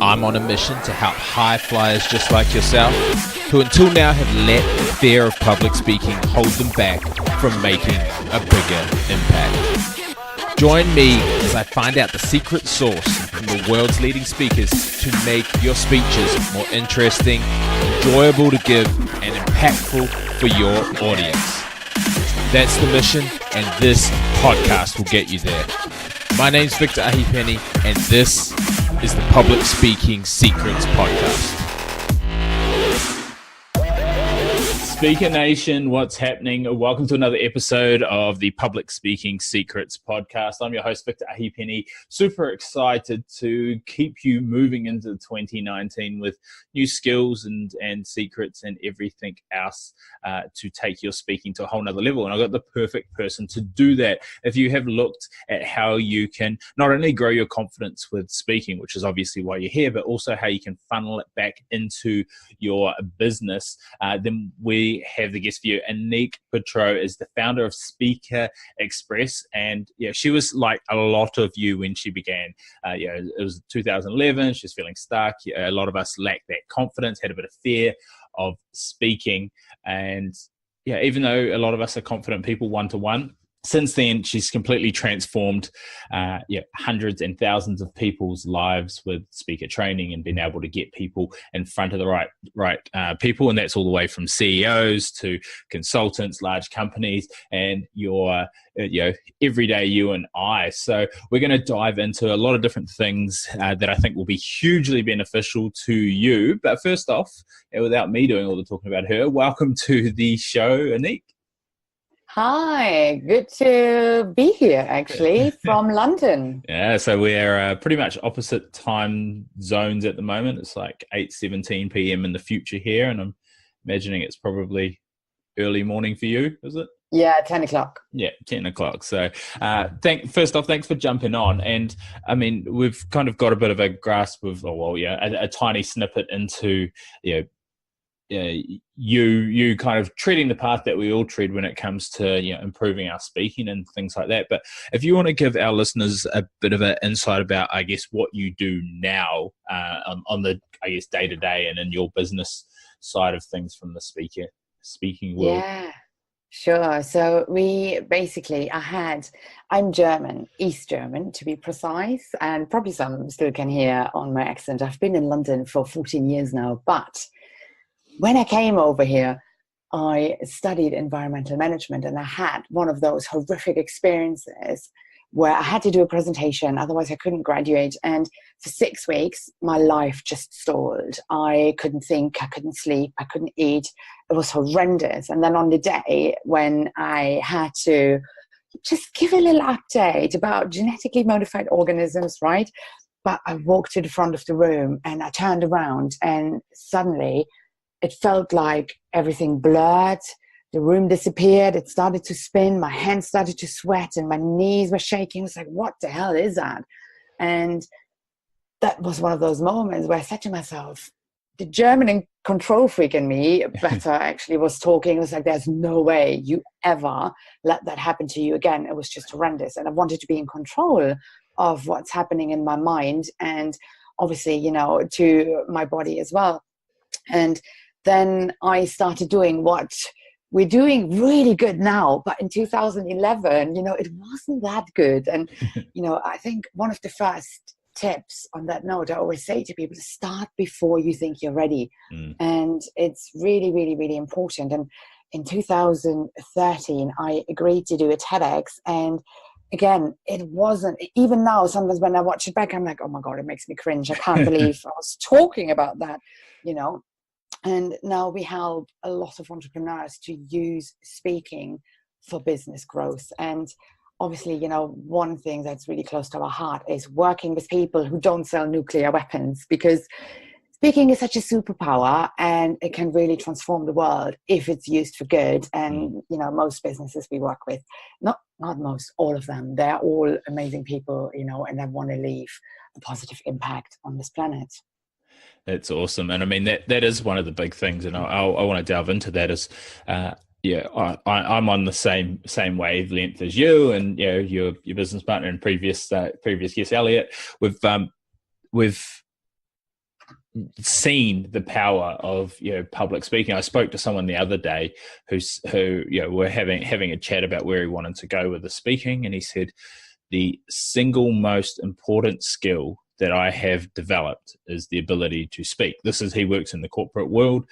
I'm on a mission to help high flyers just like yourself, who until now have let the fear of public speaking hold them back from making a bigger impact. Join me as I find out the secret sauce from the world's leading speakers to make your speeches more interesting, enjoyable to give, and impactful for your audience. That's the mission, and this podcast will get you there. My name's Victor Ahipene, and this is the Public Speaking Secrets Podcast. Speaker Nation, what's happening? Welcome to another episode of the Public Speaking Secrets Podcast. I'm your host, Victor Ahipene. Super excited to keep you moving into 2019 with new skills and secrets and everything else to take your speaking to a whole nother level. And I've got the perfect person to do that. If you have looked at how you can not only grow your confidence with speaking, which is obviously why you're here, but also how you can funnel it back into your business, then we have the guest for you. Annik Petrou is the founder of Speaker Express, and she was like a lot of you when she began. It was 2011. She was feeling stuck. A lot of us lacked that confidence, had a bit of fear of speaking, and even though a lot of us are confident people one-to-one, since then, she's completely transformed hundreds and thousands of people's lives with speaker training and been able to get people in front of the right people. And that's all the way from CEOs to consultants, large companies, and your everyday you and I. So we're going to dive into a lot of different things that I think will be hugely beneficial to you. But first off, without me doing all the talking about her, welcome to the show, Annik. Hi, good to be here actually from London. Yeah, so we're pretty much opposite time zones at the moment. It's like 8:17 p.m. in the future here, and I'm imagining it's probably early morning for you, is it? Yeah, 10 o'clock. Yeah, 10 o'clock. So first off, thanks for jumping on. And I mean, we've kind of got a bit of a grasp of, a tiny snippet into, you kind of treading the path that we all tread when it comes to improving our speaking and things like that. But if you want to give our listeners a bit of an insight about, I guess, what you do now on the, I guess, day to day and in your business side of things from the speaking world. Yeah, sure. So I'm German, East German to be precise, and probably some still can hear on my accent. I've been in London for 14 years now, but when I came over here, I studied environmental management, and I had one of those horrific experiences where I had to do a presentation, otherwise I couldn't graduate. And for 6 weeks, my life just stalled. I couldn't think, I couldn't sleep, I couldn't eat. It was horrendous. And then on the day when I had to just give a little update about genetically modified organisms, right? But I walked to the front of the room and I turned around, and suddenly it felt like everything blurred. The room disappeared. It started to spin. My hands started to sweat and my knees were shaking. I was like, what the hell is that? And that was one of those moments where I said to myself, the German and control freak in me, better actually, was talking. It was like, there's no way you ever let that happen to you again. It was just horrendous. And I wanted to be in control of what's happening in my mind and obviously, to my body as well. And then I started doing what we're doing really good now, but in 2011, it wasn't that good. And, I think one of the first tips on that note, I always say to people, to start before you think you're ready. And it's really, really, really important. And in 2013, I agreed to do a TEDx, and again, it wasn't, even now, sometimes when I watch it back, I'm like, oh my God, it makes me cringe. I can't believe I was talking about that, And now we help a lot of entrepreneurs to use speaking for business growth. And obviously, one thing that's really close to our heart is working with people who don't sell nuclear weapons, because speaking is such a superpower and it can really transform the world if it's used for good. And, most businesses we work with, not most, all of them, they're all amazing people, and they want to leave a positive impact on this planet. That's awesome. And I mean, that is one of the big things. And I want to delve into that is, I'm on the same wavelength as you and, your business partner and previous guest, Elliot. We've seen the power of public speaking. I spoke to someone the other day who were having a chat about where he wanted to go with the speaking, and he said the single most important skill that I have developed is the ability to speak. He works in the corporate world.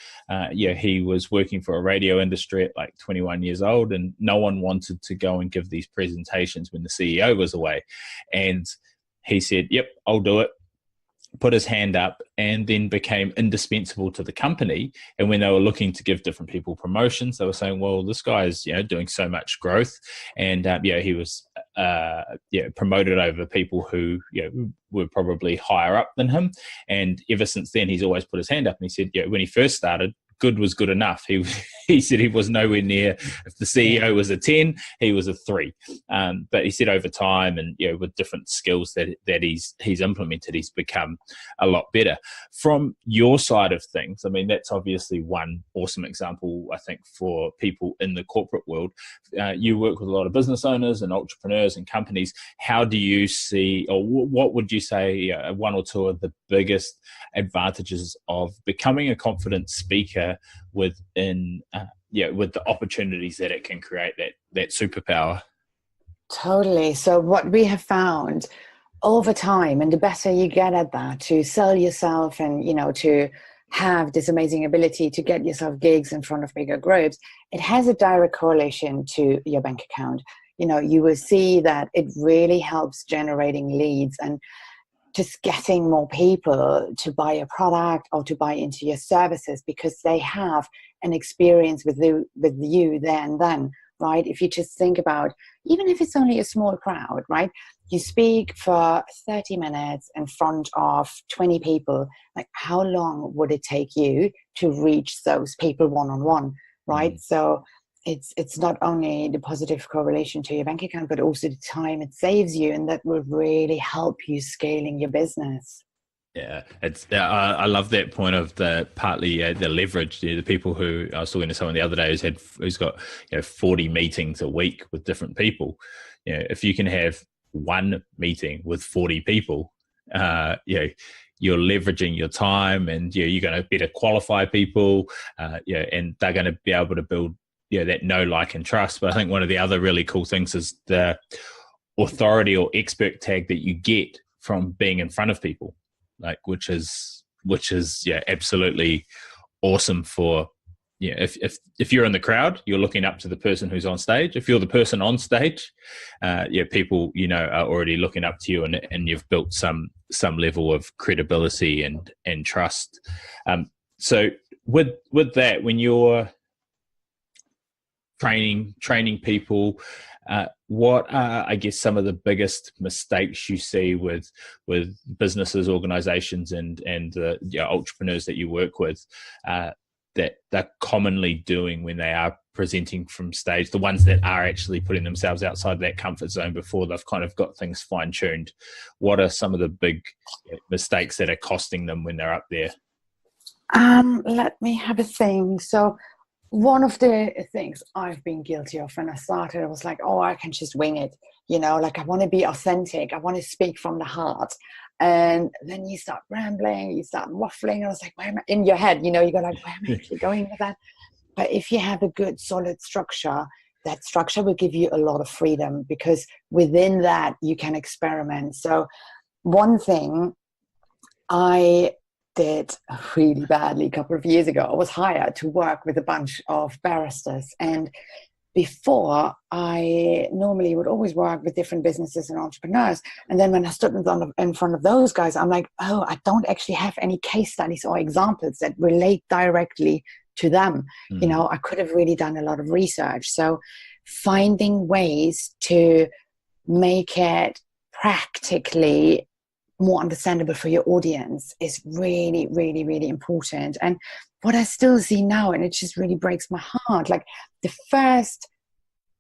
He was working for a radio industry at like 21 years old, and no one wanted to go and give these presentations when the CEO was away. And he said, yep, I'll do it. Put his hand up, and then became indispensable to the company. And when they were looking to give different people promotions, they were saying, well, this guy is doing so much growth. And he was promoted over people who were probably higher up than him. And ever since then, he's always put his hand up. And he said, when he first started, good was good enough. He said he was nowhere near, if the CEO was a 10, he was a 3. But he said over time and with different skills that he's implemented, he's become a lot better. From your side of things, I mean, that's obviously one awesome example, I think, for people in the corporate world. You work with a lot of business owners and entrepreneurs and companies. How do you see, or what would you say one or two of the biggest advantages of becoming a confident speaker within with the opportunities that it can create, that superpower? Totally. So what we have found over time, and the better you get at that, to sell yourself and to have this amazing ability to get yourself gigs in front of bigger groups, it has a direct correlation to your bank account. You will see that it really helps generating leads and just getting more people to buy a product or to buy into your services, because they have an experience with you there and then, right? If you just think about, even if it's only a small crowd, right? You speak for 30 minutes in front of 20 people. Like, how long would it take you to reach those people one-on-one, right? Mm. So it's not only the positive correlation to your bank account, but also the time it saves you, and that will really help you scaling your business. Yeah, I love that point of the leverage. The people who I was talking to someone the other day who's got 40 meetings a week with different people. If you can have one meeting with 40 people, you're leveraging your time, and you're going to better qualify people, and they're going to be able to build that know, like, and trust. But I think one of the other really cool things is the authority or expert tag that you get from being in front of people, like which is absolutely awesome for if you're in the crowd, you're looking up to the person who's on stage. If you're the person on stage, people are already looking up to you, and you've built some level of credibility and trust. So with that, when you're training people, what are, I guess, some of the biggest mistakes you see with businesses, organizations, and entrepreneurs that you work with that they're commonly doing when they are presenting from stage, the ones that are actually putting themselves outside that comfort zone before they've kind of got things fine-tuned? What are some of the big mistakes that are costing them when they're up there? Let me have a think. So one of the things I've been guilty of when I started, I was like, oh, I can just wing it. Like, I want to be authentic. I want to speak from the heart. And then you start rambling, you start waffling. And I was like, where am I? In your head, you go like, where am I actually going with that? But if you have a good, solid structure, that structure will give you a lot of freedom, because within that you can experiment. So one thing I did really badly a couple of years ago, I was hired to work with a bunch of barristers. And before, I normally would always work with different businesses and entrepreneurs. And then when I stood in front of those guys, I'm like, oh, I don't actually have any case studies or examples that relate directly to them. Mm-hmm. I could have really done a lot of research. So finding ways to make it practically more understandable for your audience is really, really, really important. And what I still see now, and it just really breaks my heart, like the first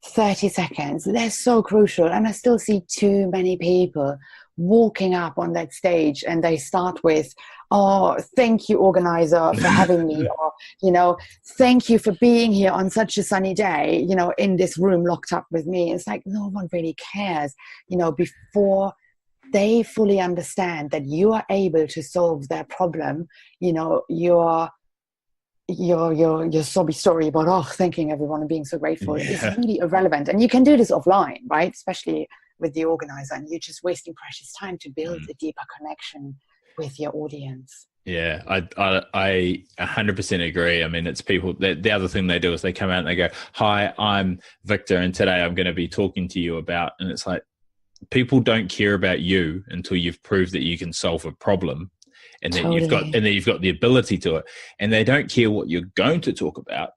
30 seconds, they're so crucial. And I still see too many people walking up on that stage and they start with, oh, thank you, organizer, for having me, or, thank you for being here on such a sunny day, in this room locked up with me. It's like, no one really cares, before they fully understand that you are able to solve their problem, your sobby story about thanking everyone and being so grateful is really irrelevant. And you can do this offline, right? Especially with the organizer, and you're just wasting precious time to build a deeper connection with your audience. Yeah, I 100% agree. I mean, it's people that the other thing they do is they come out and they go, "Hi, I'm Victor, and today I'm going to be talking to you about," and it's like, people don't care about you until you've proved that you can solve a problem, and that you've got the ability to it, and they don't care what you're going to talk about.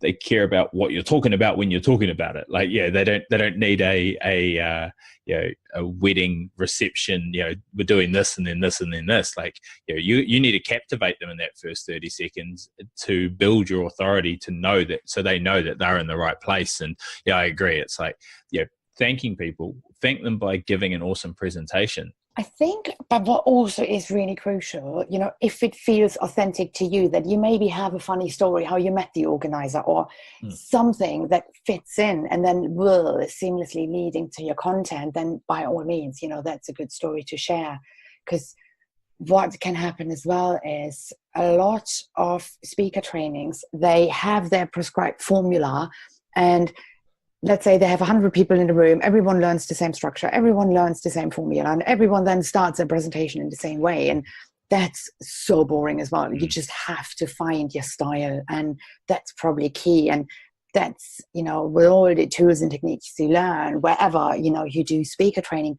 They care about what you're talking about when you're talking about it. Like, they don't need a wedding reception. We're doing this and then this and then this. Like, you need to captivate them in that first 30 seconds to build your authority, to know that, so they know that they're in the right place. And I agree. It's like, thanking people, thank them by giving an awesome presentation. I think, but what also is really crucial, if it feels authentic to you, that you maybe have a funny story, how you met the organizer, or something that fits in and then will seamlessly lead into your content, then by all means, that's a good story to share. Because what can happen as well is a lot of speaker trainings, they have their prescribed formula, and let's say they have 100 people in the room, everyone learns the same structure, everyone learns the same formula, and everyone then starts their presentation in the same way. And that's so boring as well. You just have to find your style, and that's probably key. And that's, with all the tools and techniques you learn, wherever, you do speaker training,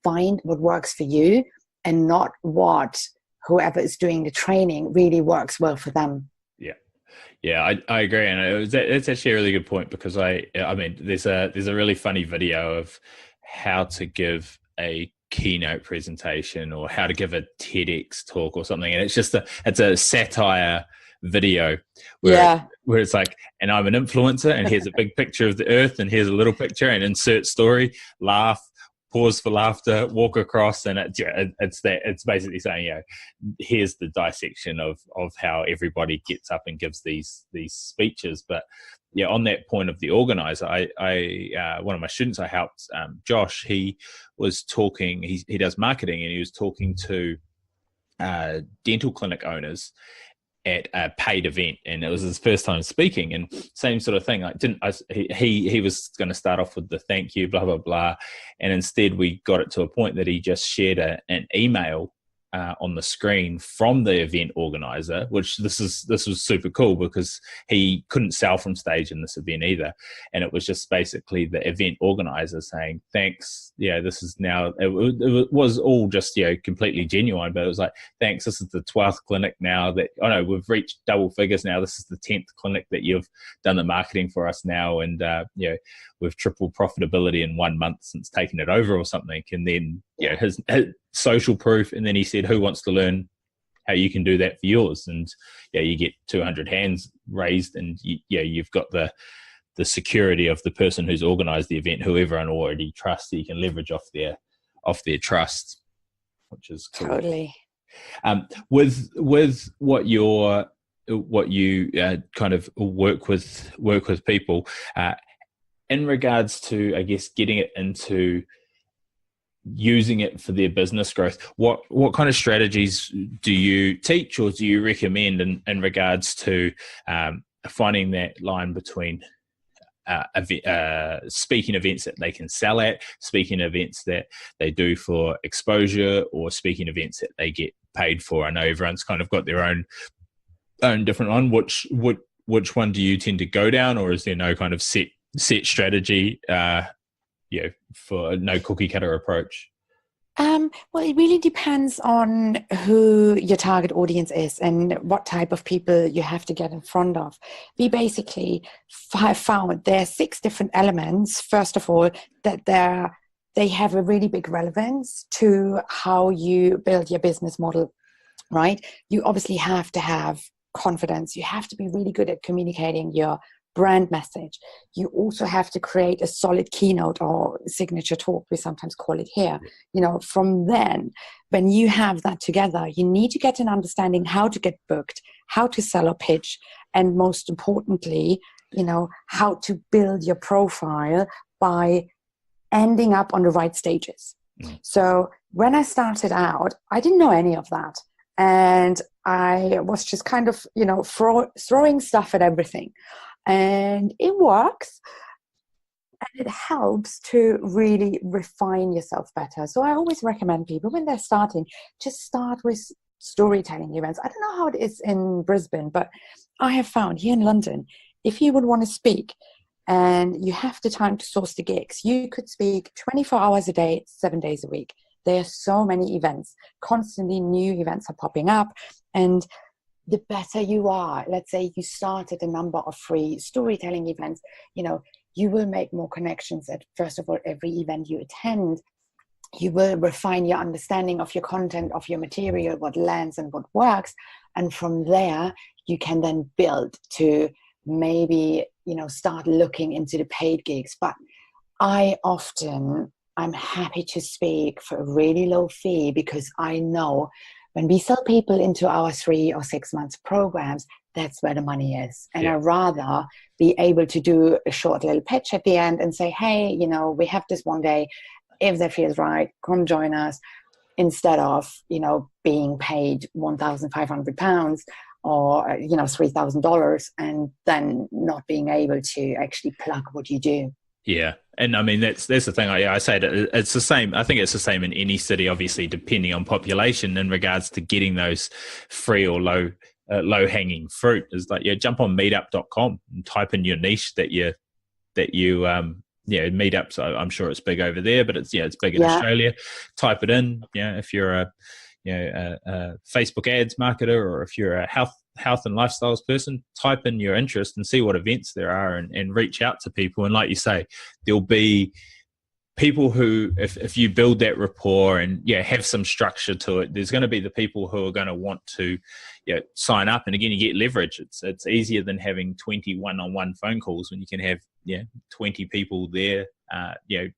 find what works for you and not what whoever is doing the training really works well for them. Yeah, I agree, and it's actually a really good point, because I mean, there's a really funny video of how to give a keynote presentation or how to give a TEDx talk or something, and it's a satire video where it's like, and I'm an influencer, and here's a big picture of the earth, and here's a little picture, and insert story, laugh, pause for laughter, walk across, and it's basically saying, here's the dissection of how everybody gets up and gives these speeches. But on that point of the organizer, I one of my students I helped, Josh, he was talking, he does marketing, and he was talking to dental clinic owners at a paid event, and it was his first time speaking, and same sort of thing. Like, he was going to start off with the thank you, blah blah blah, and instead we got it to a point that he just shared an email on the screen from the event organizer, which this was super cool, because he couldn't sell from stage in this event either, and it was just basically the event organizer saying, thanks, this is now, it was all just completely genuine, but it was like, thanks, this is the 12th clinic now that, we've reached double figures now, this is the 10th clinic that you've done the marketing for us now, and we've tripled profitability in 1 month since taking it over or something. And then his social proof, and then he said, who wants to learn how you can do that for yours? And you get 200 hands raised, and you've got the security of the person who's organized the event, who everyone already trusts, so you can leverage off their trust, which is cool. Totally. With what you kind of work with people in regards to, I guess, getting it into using it for their business growth, what kind of strategies do you teach or do you recommend in regards to finding that line between speaking events that they can sell at, speaking events that they do for exposure, or speaking events that they get paid for? I know everyone's kind of got their own different one. Which one do you tend to go down, or is there no kind of set strategy for no cookie cutter approach? Well, it really depends on who your target audience is and what type of people you have to get in front of. We basically have found there are 6 different elements. First of all, that they have a really big relevance to how you build your business model, right? You obviously have to have confidence. You have to be really good at communicating your brand message. You also have to create a solid keynote or signature talk, we sometimes call it here. From then, when you have that together, you need to get an understanding how to get booked, how to sell or pitch, and most importantly, how to build your profile by ending up on the right stages. So when I started out, I didn't know any of that. And I was just kind of, throwing stuff at everything. And it works. And it helps to really refine yourself better. So I always recommend people, when they're starting, just start with storytelling events. I don't know how it is in Brisbane, but I have found here in London, if you would want to speak and you have the time to source the gigs, you could speak 24 hours a day, 7 days a week. There are so many events. Constantly new events are popping up. And the better you are, let's say you started a number of free storytelling events, you will make more connections at, first of all, every event you attend. You will refine your understanding of your content, of your material, what lands and what works. And from there, you can then build to maybe, start looking into the paid gigs. But I'm happy to speak for a really low fee, because I know when we sell people into our 3 or 6 months programs, that's where the money is. And I'd rather be able to do a short little pitch at the end and say, hey, we have this one day. If that feels right, come join us, instead of, being paid £1,500 or, $3,000 and then not being able to actually plug what you do. Yeah. And I mean, that's the thing. I say that it's the same. I think it's the same in any city, obviously, depending on population, in regards to getting those free or low hanging fruit. Is like, jump on meetup.com and type in your niche that you meetups. I'm sure it's big over there, but it's big in Australia. Type it in. If you're a Facebook ads marketer, or if you're a health and lifestyles person, type in your interest and see what events there are, and reach out to people. And like you say, there'll be people who, if you build that rapport and have some structure to it, there's going to be the people who are going to want to sign up. And again, you get leverage. It's easier than having 20 one-on-one phone calls, when you can have 20 people there,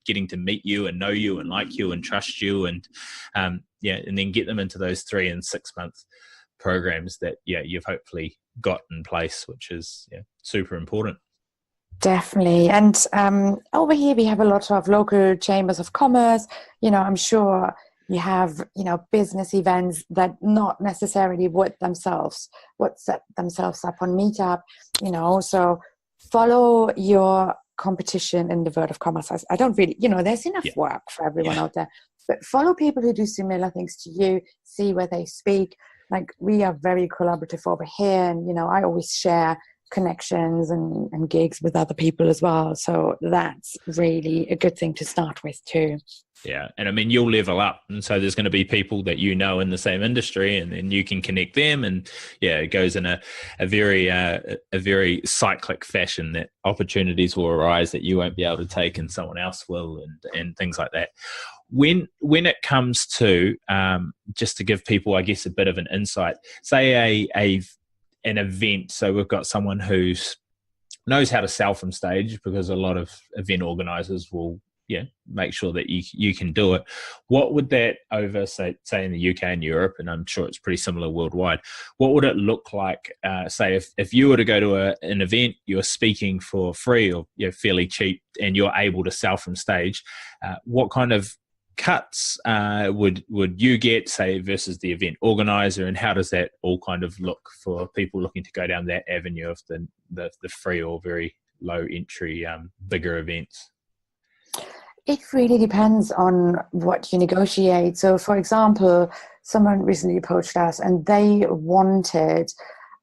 getting to meet you and know you and like you and trust you, and and then get them into those 3 and 6 month programs that you've hopefully got in place, which is super important. Definitely. And over here we have a lot of local chambers of commerce. I'm sure you have business events that not necessarily would set themselves up on Meetup, so follow your competition in the world of commerce. I don't really, there's enough work for everyone out there, but follow people who do similar things to you, see where they speak. Like, we are very collaborative over here, and I always share connections and gigs with other people as well. So that's really a good thing to start with too. Yeah. And I mean, you'll level up. And so there's going to be people that in the same industry, and then you can connect them. And it goes in a very cyclic fashion, that opportunities will arise that you won't be able to take and someone else will, and things like that. When it comes to, just to give people, I guess, a bit of an insight, say an event. So we've got someone who knows how to sell from stage, because a lot of event organizers will make sure that you can do it. What would that, over say in the UK and Europe, and I'm sure it's pretty similar worldwide, what would it look like, say if you were to go to an event, you're speaking for free or fairly cheap, and you're able to sell from stage, what kind of cuts would you get, say, versus the event organizer, and how does that all kind of look for people looking to go down that avenue of the free or very low entry bigger events? It really depends on what you negotiate. So, for example, someone recently approached us and they wanted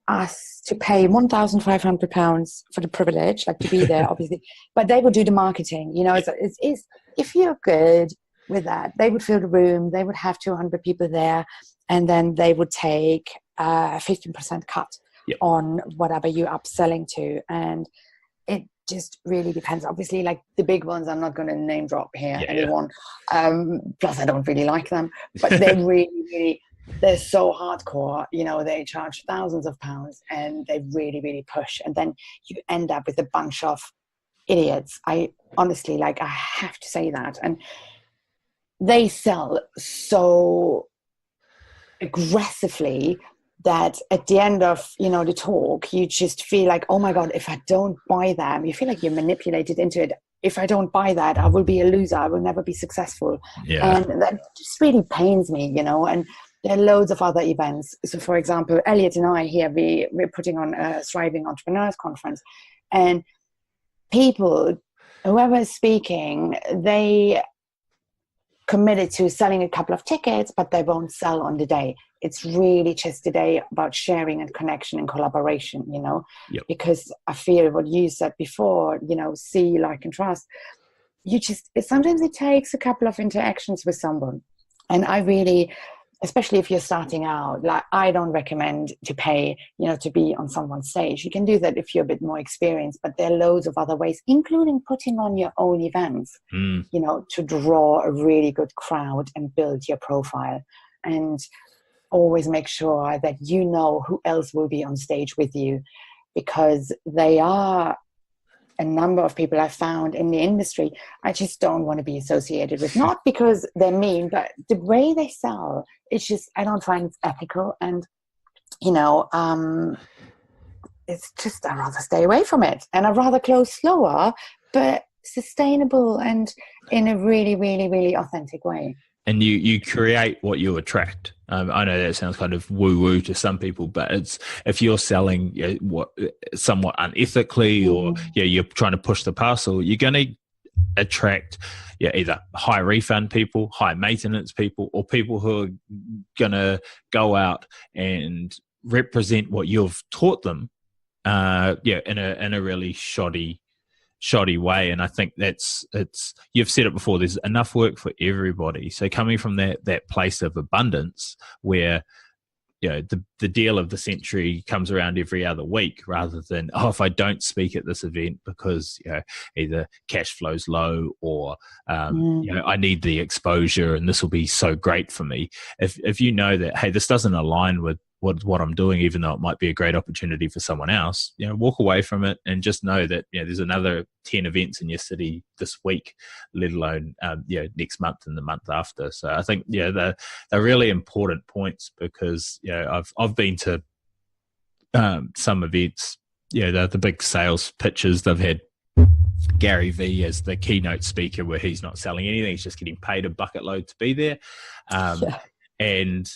us to pay £1,500 for the privilege, like to be there, obviously, but they would do the marketing. It's if you're good with that, they would fill the room, they would have 200 people there, and then they would take a 15% cut on whatever you're upselling to. And it just really depends. Obviously, like the big ones, I'm not going to name drop here anyone. Plus, I don't really like them, but they're really, they're so hardcore. They charge thousands of pounds, and they really, really push. And then you end up with a bunch of idiots. I honestly, I have to say that. And they sell so aggressively that at the end of the talk, you just feel like, oh my god, if I don't buy them, you feel like you're manipulated into it. if I don't buy that, I will be a loser. I will never be successful. Yeah. And that just really pains me, you know. And there are loads of other events. So, for example, Elliot and I here, we're putting on a Thriving Entrepreneurs Conference. And people, whoever is speaking, they committed to selling a couple of tickets, but they won't sell on the day. It's really just today about sharing and connection and collaboration, you know, because I feel what you said before, you know, see, like, and trust. Sometimes it takes a couple of interactions with someone. And I really, especially if you're starting out, like, I don't recommend to pay, you know, to be on someone's stage. You can do that if you're a bit more experienced, but there are loads of other ways, including putting on your own events, you know, to draw a really good crowd and build your profile. And always make sure that you know who else will be on stage with you, because they are a number of people I've found in the industry I just don't want to be associated with. Not because they're mean, but the way they sell, it's just, I don't find it's ethical. And, you know, it's just, I'd rather stay away from it. And I'd rather close slower, but sustainable and in a really, really, really authentic way. And you create what you attract. I know that sounds kind of woo-woo to some people, but it's, if you're selling what somewhat unethically, or you're trying to push the parcel, you're going to attract either high refund people, high maintenance people, or people who are going to go out and represent what you've taught them in a really shoddy way. And I think it's you've said it before, there's enough work for everybody. So coming from that place of abundance, where the deal of the century comes around every other week, rather than, if I don't speak at this event because either cash flow's low, or I need the exposure and this will be so great for me. If you know that, hey, this doesn't align with what I'm doing, even though it might be a great opportunity for someone else, walk away from it, and just know that there's another 10 events in your city this week, let alone next month and the month after. So I think they're really important points, because I've been to some events, the big sales pitches. They've had Gary V as the keynote speaker, where he's not selling anything, he's just getting paid a bucket load to be there, and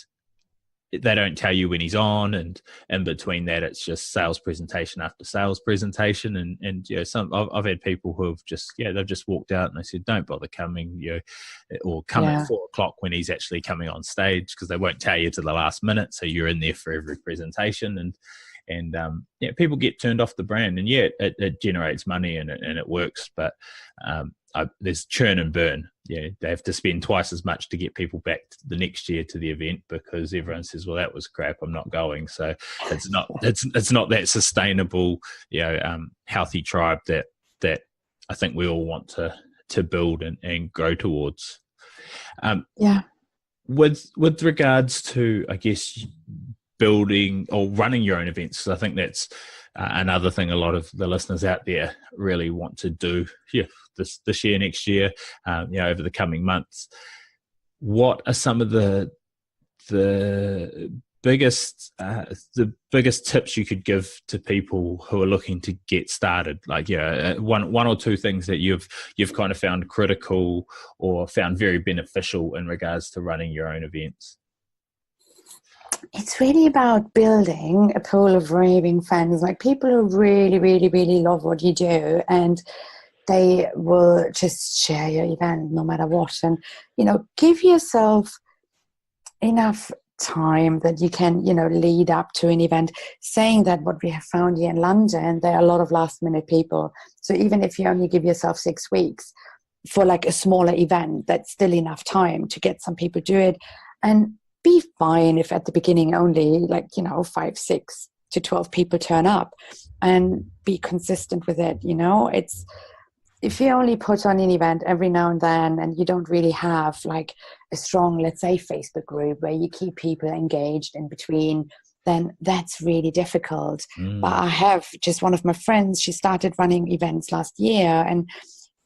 they don't tell you when he's on, and in between that, it's just sales presentation after sales presentation. And I've had people who have just they've just walked out and they said, don't bother coming, or come at 4:00 when he's actually coming on stage, because they won't tell you to the last minute, so you're in there for every presentation. And people get turned off the brand, and it generates money and it works, but there's churn and burn. They have to spend twice as much to get people back the next year to the event, because everyone says, well, that was crap, I'm not going. So it's not that sustainable, healthy tribe that I think we all want to build and grow towards. With regards to, I guess, building or running your own events, because I think that's another thing a lot of the listeners out there really want to do this year, next year, over the coming months. What are some of the biggest tips you could give to people who are looking to get started? Like one or two things that you've kind of found critical or found very beneficial in regards to running your own events. It's really about building a pool of raving fans, like people who really, really, really love what you do, and they will just share your event no matter what. And, give yourself enough time that you can, lead up to an event. Saying that, what we have found here in London, there are a lot of last minute people. So even if you only give yourself 6 weeks for like a smaller event, that's still enough time to get some people to it. And be fine if at the beginning only 5, 6 to 12 people turn up, and be consistent with it. It's, if you only put on an event every now and then, and you don't really have like a strong, let's say, Facebook group where you keep people engaged in between, then that's really difficult. But I have just one of my friends, she started running events last year, and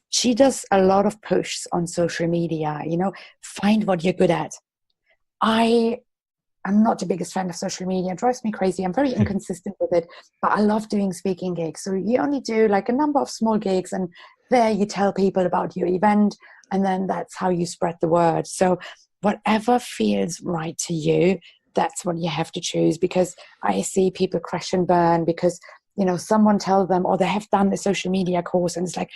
she does a lot of push on social media. Find what you're good at. I'm not the biggest fan of social media. It drives me crazy. I'm very inconsistent with it, but I love doing speaking gigs. So you only do like a number of small gigs, and there you tell people about your event, and then that's how you spread the word. So whatever feels right to you, that's what you have to choose. Because I see people crash and burn because, you know, someone tells them, or they have done the social media course and it's like,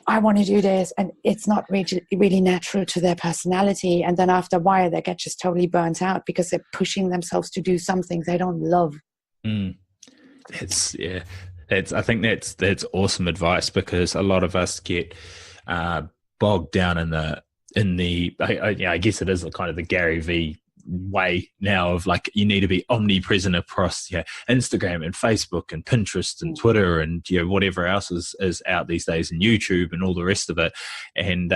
I want to do this, and it's not really natural to their personality. And then after a while, they get just totally burnt out because they're pushing themselves to do something they don't love. I think that's awesome advice, because a lot of us get bogged down in the I guess it is kind of the Gary V way now of like, you need to be omnipresent across Instagram and Facebook and Pinterest and Twitter and whatever else is out these days, and YouTube and all the rest of it. And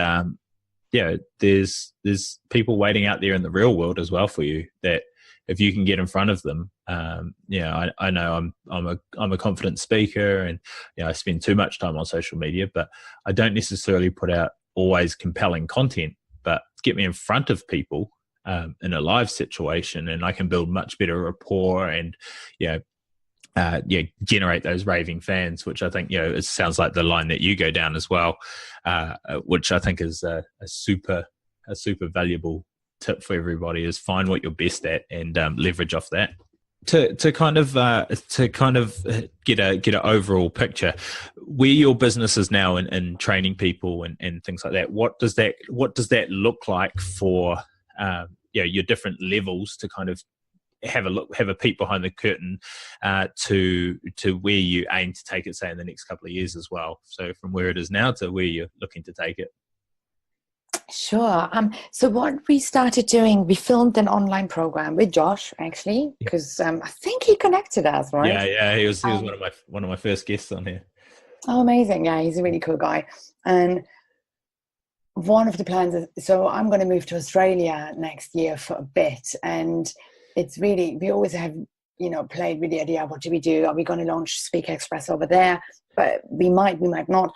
there's people waiting out there in the real world as well for you, that if you can get in front of them. I know I'm a confident speaker, and I spend too much time on social media, but I don't necessarily put out always compelling content. But get me in front of people in a live situation, and I can build much better rapport and generate those raving fans, which I think it sounds like the line that you go down as well, which I think is a super valuable tip for everybody, is find what you're best at and leverage off that. To kind of get an overall picture where your business is now in training people and things like that. What does that look like for your different levels, to kind of have a peek behind the curtain to where you aim to take it, say in the next couple of years as well? So from where it is now to where you're looking to take it. Sure. So what we started doing, we filmed an online program with Josh, actually, because I think he connected us, right? Yeah. He was one of my first guests on here. Oh, amazing! Yeah, he's a really cool guy. And one of the plans is, so I'm going to move to Australia next year for a bit, and it's really, we always have played with the idea, what do we do? Are we going to launch Speaker Express over there? But we might not.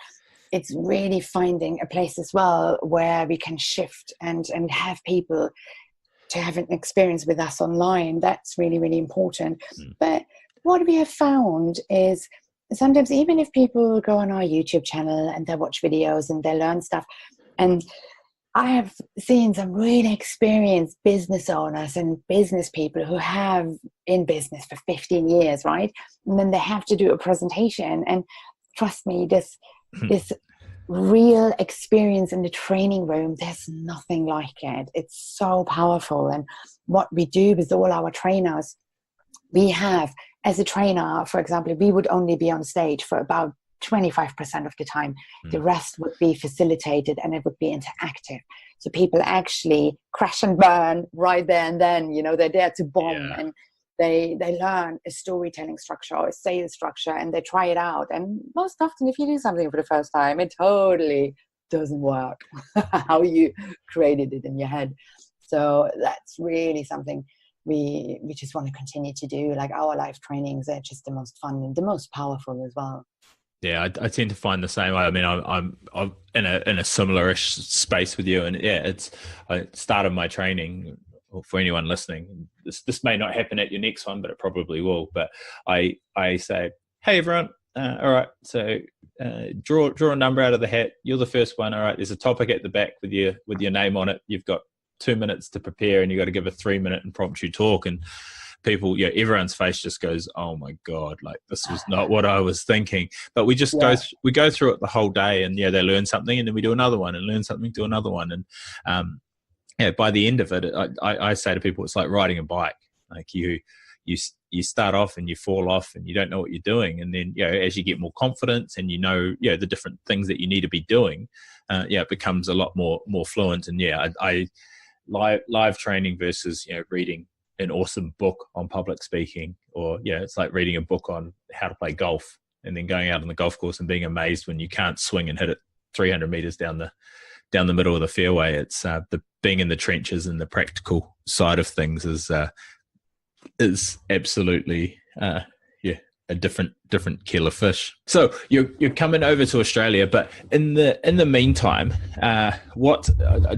It's really finding a place as well where we can shift and have people to have an experience with us online. That's really, really important. But what we have found is sometimes, even if people go on our YouTube channel and they watch videos and they learn stuff, and I have seen some really experienced business owners and business people who have in business for 15 years, right? And then they have to do a presentation, and trust me, this real experience in the training room, there's nothing like it. It's so powerful. And what we do with all our trainers, we have, as a trainer, for example, we would only be on stage for about 25% of the time. The rest would be facilitated and it would be interactive. So people actually crash and burn right there and then, they're there to bomb, and they learn a storytelling structure or a sales structure, and they try it out. And most often, if you do something for the first time, it totally doesn't work how you created it in your head. So that's really something we just want to continue to do. Like, our live trainings are just the most fun and the most powerful as well. Yeah, I tend to find the same. I mean, I'm in a similar-ish space with you, and I started my training. For anyone listening, this may not happen at your next one, but it probably will. But I say, hey everyone, all right, so draw a number out of the hat. You're the first one. All right, there's a topic at the back with your name on it. You've got 2 minutes to prepare, and you've got to give a 3-minute impromptu talk. And people, everyone's face just goes, oh my God, like, this was not what I was thinking. But we just go through it the whole day, and they learn something, and then we do another one, and learn something, do another one, and by the end of it, I say to people, it's like riding a bike. Like, you start off and you fall off and you don't know what you're doing, and then as you get more confidence and the different things that you need to be doing, it becomes a lot more fluent. And I live training versus reading an awesome book on public speaking, or it's like reading a book on how to play golf and then going out on the golf course and being amazed when you can't swing and hit it 300 meters down the middle of the fairway. It's the being in the trenches and the practical side of things is absolutely a different kettle of fish. So you're coming over to Australia, but in the meantime, what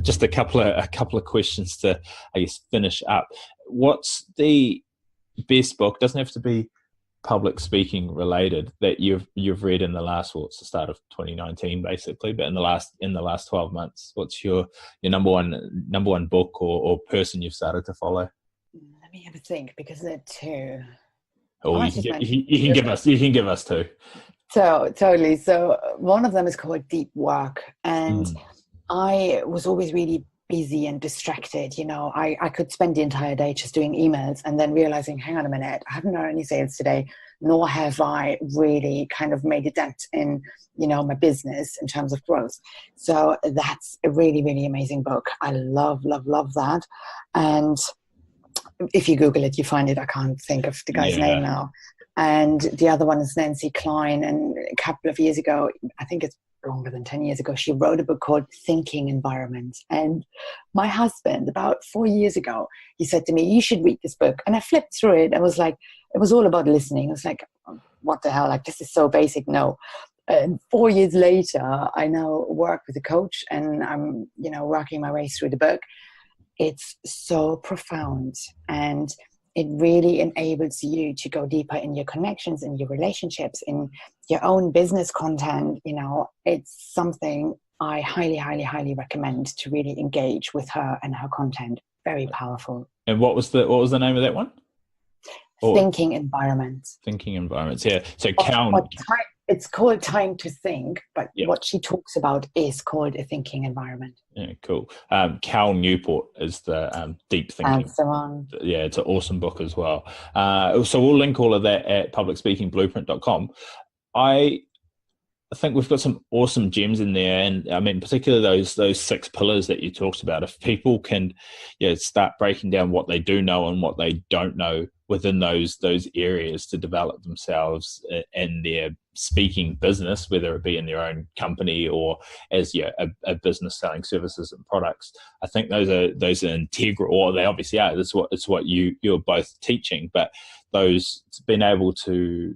just a couple of questions to, I guess, finish up. What's the best book? Doesn't have to be public speaking related that you've read in the last, well, it's the start of 2019 basically, but in the last 12 months, what's your number one book or person you've started to follow? Let me have a think, because there are two. Or you can give us two. So totally. So one of them is called Deep Work, and I was always really busy and distracted. I could spend the entire day just doing emails and then realizing, hang on a minute, I haven't done any sales today, nor have I really kind of made a dent in, my business in terms of growth. So that's a really, really amazing book. I love, love, love that. And if you Google it, you find it. I can't think of the guy's name now. And the other one is Nancy Klein. And a couple of years ago, I think it's longer than 10 years ago, she wrote a book called Thinking Environment. And my husband, about 4 years ago, he said to me, you should read this book. And I flipped through it. I was like, it was all about listening. I was like, what the hell? Like, this is so basic. No. And 4 years later, I now work with a coach, and I'm, working my way through the book. It's so profound, and it really enables you to go deeper in your connections, in your relationships, in your own business content. It's something I highly, highly, highly recommend to really engage with her and her content. Very powerful. And what was the name of that one? Thinking Environment. Thinking Environments. Yeah. So it's called Time to Think, but what she talks about is called a thinking environment. Yeah, cool. Cal Newport is the Deep Thinking. That's the one. Yeah, it's an awesome book as well. So we'll link all of that at publicspeakingblueprint.com. I think we've got some awesome gems in there, and I mean, particularly those 6 pillars that you talked about. If people can, start breaking down what they do know and what they don't know within those areas to develop themselves in their speaking business, whether it be in their own company or as a business selling services and products, I think those are integral, or they obviously are. It's what you're both teaching, but those being able to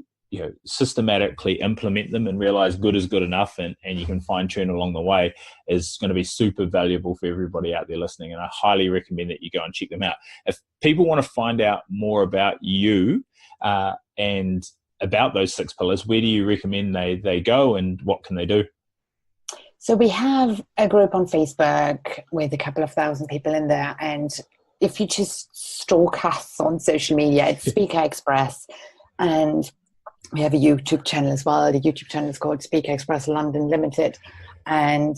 systematically implement them and realize good is good enough, and you can fine tune along the way, is going to be super valuable for everybody out there listening. And I highly recommend that you go and check them out. If people want to find out more about you and about those 6 pillars, where do you recommend they go, and what can they do? So we have a group on Facebook with a couple of thousand people in there. And if you just stalk us on social media, it's Speaker Express. And we have a YouTube channel as well. The YouTube channel is called Speaker Express London Limited. And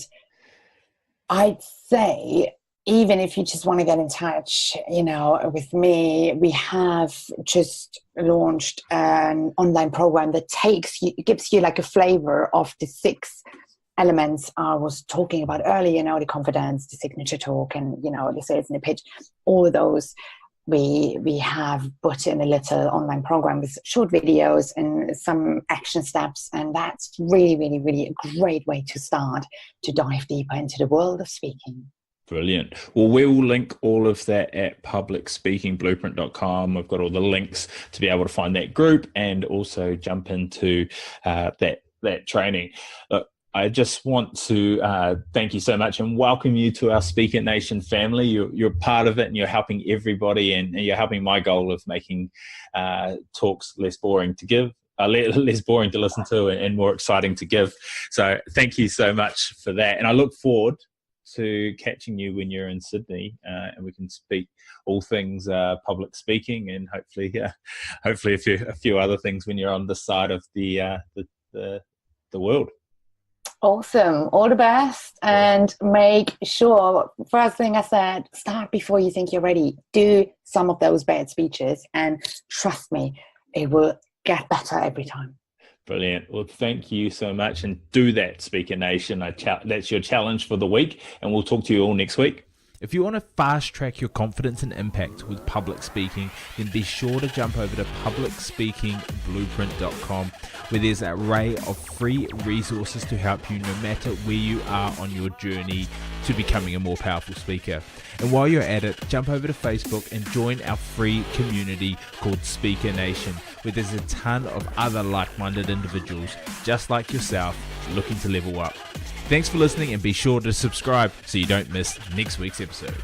I'd say, even if you just want to get in touch, with me, we have just launched an online program that gives you like a flavor of the 6 elements I was talking about earlier, the confidence, the signature talk, and, the sales and the pitch. All those we have put in a little online program with short videos and some action steps. And that's really, really, really a great way to start to dive deeper into the world of speaking. Brilliant. Well, we will link all of that at publicspeakingblueprint.com. We've got all the links to be able to find that group and also jump into that training. Look, I just want to thank you so much and welcome you to our Speaker Nation family. You're part of it, and you're helping everybody, and you're helping my goal of making talks less boring to give, less boring to listen to, and more exciting to give. So thank you so much for that. And I look forward to catching you when you're in Sydney, and we can speak all things public speaking, and hopefully a few other things when you're on this side of the world. Awesome. All the best, and make sure, first thing I said, start before you think you're ready. Do some of those bad speeches, and trust me, it will get better every time. Brilliant. Well, thank you so much, and do that, Speaker Nation. That's your challenge for the week, and we'll talk to you all next week. If you want to fast track your confidence and impact with public speaking, then be sure to jump over to publicspeakingblueprint.com, where there's an array of free resources to help you no matter where you are on your journey to becoming a more powerful speaker. And while you're at it, jump over to Facebook and join our free community called Speaker Nation, where there's a ton of other like-minded individuals just like yourself looking to level up. Thanks for listening, and be sure to subscribe so you don't miss next week's episode.